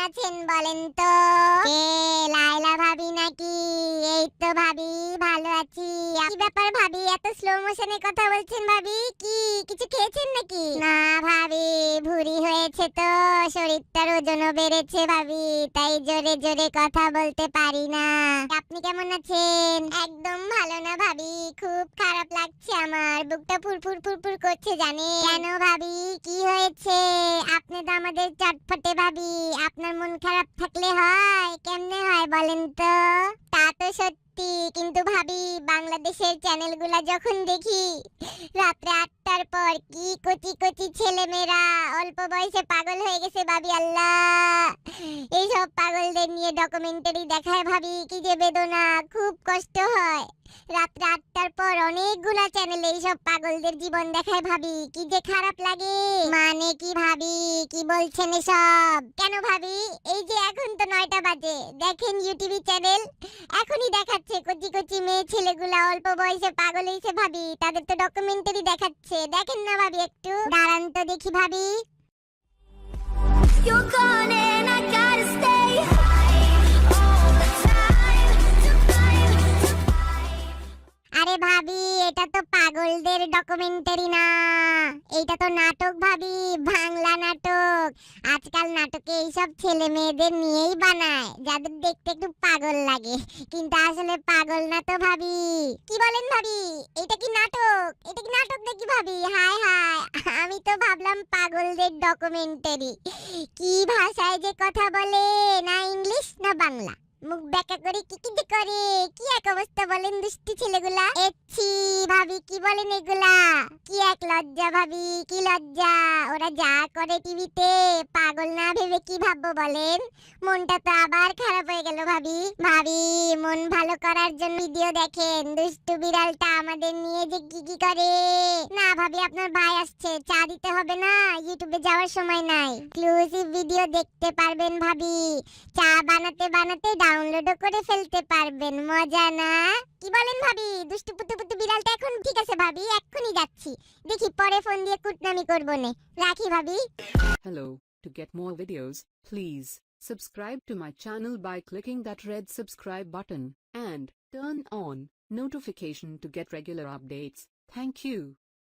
আছেন বলেন তো? কে লায়লা ভাবি নাকি? এই তো ভাবি ভালো আছি। কি ব্যাপার ভাবি, এত স্লো মোশনে কথা বলছেন ভাবি? কি কিছু খেয়েছেন নাকি? না ভাবি, ভুঁড়ি হয়েছে তো, শরীরটার ওজনও বেড়েছে ভাবি, তাই জোরে জোরে কথা বলতে পারি না। আপনি কেমন আছেন? একদম ভালো না ভাবি, খুব খারাপ লাগছে আমার, বুকটা ফুরফুর ফুরফুর করছে জানেন। কেন ভাবি, কি হয়েছে? আপনি তো আমাদের চটপটে ভাবি, আপনার মন খারাপ থাকলে হয়? কেমনে হয় বলেন তো? তা তো সত্যি, কিন্তু ভাবি বাংলাদেশের চ্যানেলগুলা যখন দেখি রাত্রে 8টার পর, কি কচি কচি ছেলেমেয়েরা অল্প বয়সে পাগল হয়ে গেছে ভাবি, আল্লাহ! এইসব পাগলদের নিয়ে ডকুমেন্টারি দেখায় ভাবি, কি যে বেদনা, খুব কষ্ট হয়। রাত্রে 8টার পর অনেকগুলা চ্যানেলে এইসব পাগলদের জীবন দেখায় ভাবি, কি যে খারাপ লাগে। মানে কি ভাবি, কি বলছেন এসব? কেন ভাবি, এই যে এখন তো 9টা বাজে, দেখেন ইউটিভি চ্যানেল, এখনই দেখাচ্ছে কচি কচি মেয়ে ছেলেগুলা অল্প বয়সে পাগল হইছে ভাবি, তাদের তো ডকুমেন্টারি দেখাচ্ছে, দেখেন না ভাবি একটু, দাঁড়ান তো দেখি ভাবি। You're gone and I gotta stay high all the time to find. আরে ভাবি, এটা তো পাগলদের ডকুমেন্টারি না, এইটা তো নাটক ভাবি, বাংলা নাটক। আজকাল নাটকে এইসব ছেলে মেয়েদের নিয়েই বানায়, যাদের দেখতে একটু পাগল লাগে, কিন্তু আসলে পাগল না তো ভাবি। কি বলেন ভাবি, এটা কি নাটক? এটা কি নাটক নাকি ভাবি? হায় হায়, আমি তো ভাবলাম পাগলদের ডকুমেন্টারি। কি ভাষায় যে কথা বলে, না ইংলিশ না বাংলা, মুখ ব্যাকা করে কি কি যে করে, কি এক অবস্থা বলেন দুষ্টি ছেলেগুলা। এচ্ছি ভাবি, কি বলেন এগুলা? কি এক লজ্জা ভাবি, কি লজ্জা। ওরা যা করে টিভিতে, পাগল না ভেবে কি ভাববো বলেন? মনটা তো আবার খারাপ হয়ে গেল ভাবি। ভাবি, মন ভালো করার জন্য ভিডিও দেখেন, দুষ্টু বিড়ালটা আমাদের নিয়ে যে কি কি করে। না ভাবি, আপনার ভাই আসছে, চা দিতে হবে না, ইউটিউবে যাওয়ার সময় নাই। এক্সক্লুসিভ ভিডিও দেখতে পারবেন ভাবি, চা বানাতে বানাতে ডাউনলোডও করে ফেলতে পারবেন, মজা না? কি বলেন ভাবি, দুষ্টু পুতু পুতু বিড়ালটা এখন ঠিক আছে ভাবি, এক্ষুনি যাচ্ছি, দেখি পরে ফোন দিয়ে কুটনামি করবো নে, রাখি ভাবি। Hello, to get more videos, please subscribe to my channel by clicking that red subscribe button and turn on notification to get regular updates. Thank you.